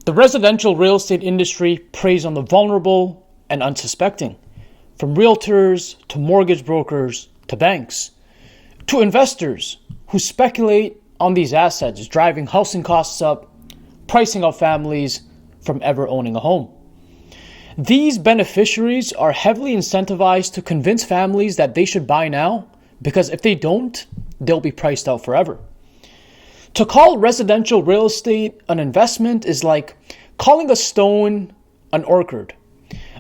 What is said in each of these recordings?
The residential real estate industry preys on the vulnerable and unsuspecting, from realtors to mortgage brokers to banks, to investors who speculate on these assets, driving housing costs up, pricing out families from ever owning a home. These beneficiaries are heavily incentivized to convince families that they should buy now, because if they don't, they'll be priced out forever. To call residential real estate an investment is like calling a stone an orchard.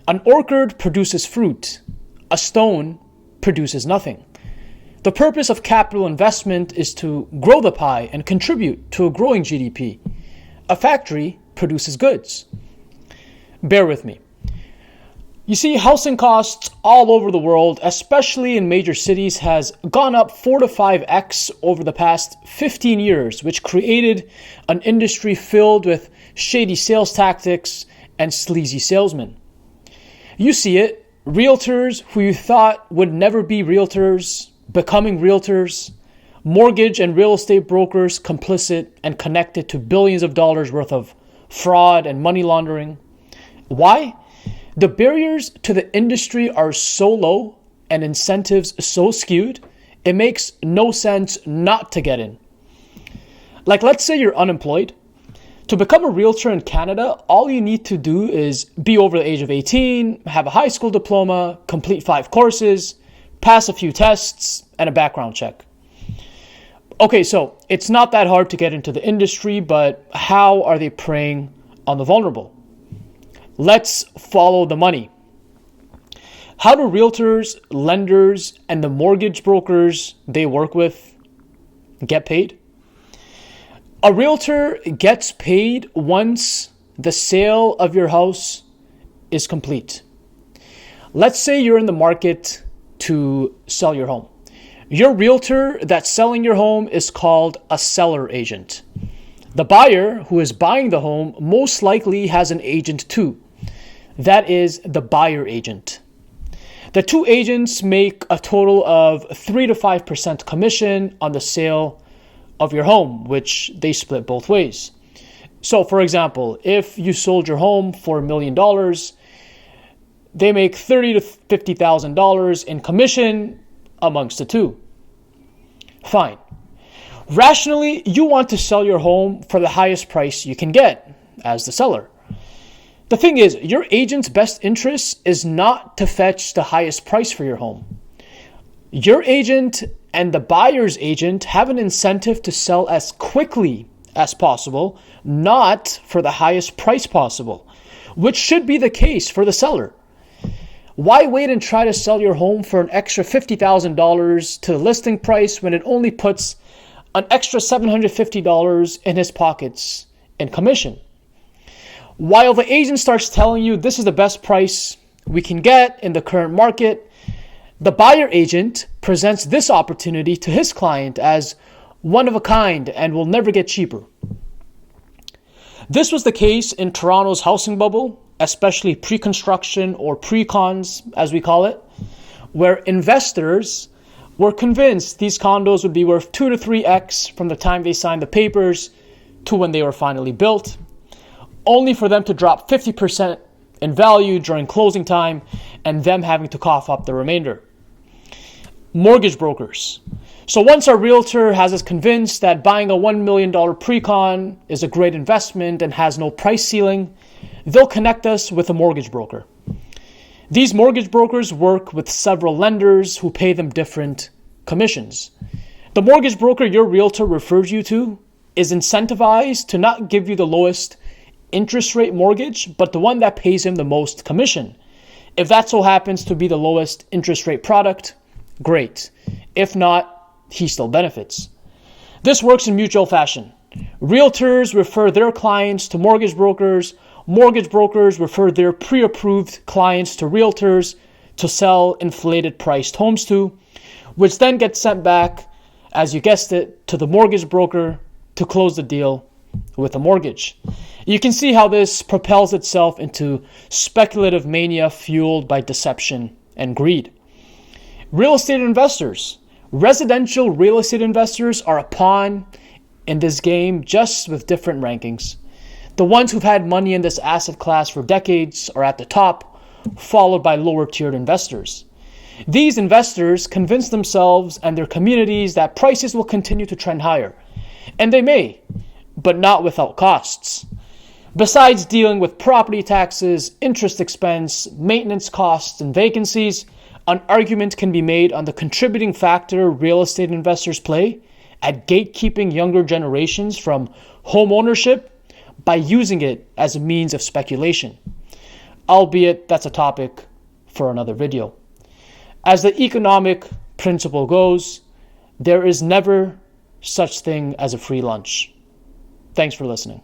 An orchard produces fruit. A stone produces nothing. The purpose of capital investment is to grow the pie and contribute to a growing GDP. A factory produces goods. Bear with me. You see, housing costs all over the world, especially in major cities, has gone up 4 to 5x over the past 15 years, which created an industry filled with shady sales tactics and sleazy salesmen. You see it, realtors who you thought would never be realtors, becoming realtors, mortgage and real estate brokers complicit and connected to billions of dollars worth of fraud and money laundering. Why? The barriers to the industry are so low and incentives so skewed, it makes no sense not to get in. Like, let's say you're unemployed. To become a realtor in Canada, all you need to do is be over the age of 18, have a high school diploma, complete 5 courses, pass a few tests, and a background check. Okay, so it's not that hard to get into the industry, but how are they preying on the vulnerable? Let's follow the money. How do realtors, lenders, and the mortgage brokers they work with get paid? A realtor gets paid once the sale of your house is complete. Let's say you're in the market to sell your home. Your realtor that's selling your home is called a seller agent. The buyer who is buying the home most likely has an agent too. That is the buyer agent. The two agents make a total of 3 to 5% commission on the sale of your home, which they split both ways. So for example, if you sold your home for $1 million, they make $30,000 to $50,000 in commission amongst the two. Fine. Rationally, you want to sell your home for the highest price you can get as the seller. The thing is, your agent's best interest is not to fetch the highest price for your home. Your agent and the buyer's agent have an incentive to sell as quickly as possible, not for the highest price possible, which should be the case for the seller. Why wait and try to sell your home for an extra $50,000 to the listing price when it only puts an extra $750 in his pockets in commission? While the agent starts telling you this is the best price we can get in the current market, the buyer agent presents this opportunity to his client as one of a kind and will never get cheaper. This was the case in Toronto's housing bubble, especially pre-construction or pre-cons, as we call it, where investors were convinced these condos would be worth 2 to 3x from the time they signed the papers to when they were finally built, only for them to drop 50% in value during closing time and them having to cough up the remainder. Mortgage brokers. So once our realtor has us convinced that buying a $1 million pre-con is a great investment and has no price ceiling, they'll connect us with a mortgage broker. These mortgage brokers work with several lenders who pay them different commissions. The mortgage broker your realtor refers you to is incentivized to not give you the lowest interest rate mortgage, but the one that pays him the most commission. If that so happens to be the lowest interest rate product, great. If not, he still benefits. This works in mutual fashion. Realtors refer their clients to mortgage brokers refer their pre-approved clients to realtors to sell inflated priced homes to, which then gets sent back, as you guessed it, to the mortgage broker to close the deal with a mortgage. You can see how this propels itself into speculative mania fueled by deception and greed. Real estate investors. Residential real estate investors are a pawn in this game, just with different rankings. The ones who've had money in this asset class for decades are at the top, followed by lower-tiered investors. These investors convince themselves and their communities that prices will continue to trend higher. And they may, but not without costs. Besides dealing with property taxes, interest expense, maintenance costs, and vacancies, an argument can be made on the contributing factor real estate investors play at gatekeeping younger generations from home ownership by using it as a means of speculation. Albeit that's a topic for another video. As the economic principle goes, there is never such thing as a free lunch. Thanks for listening.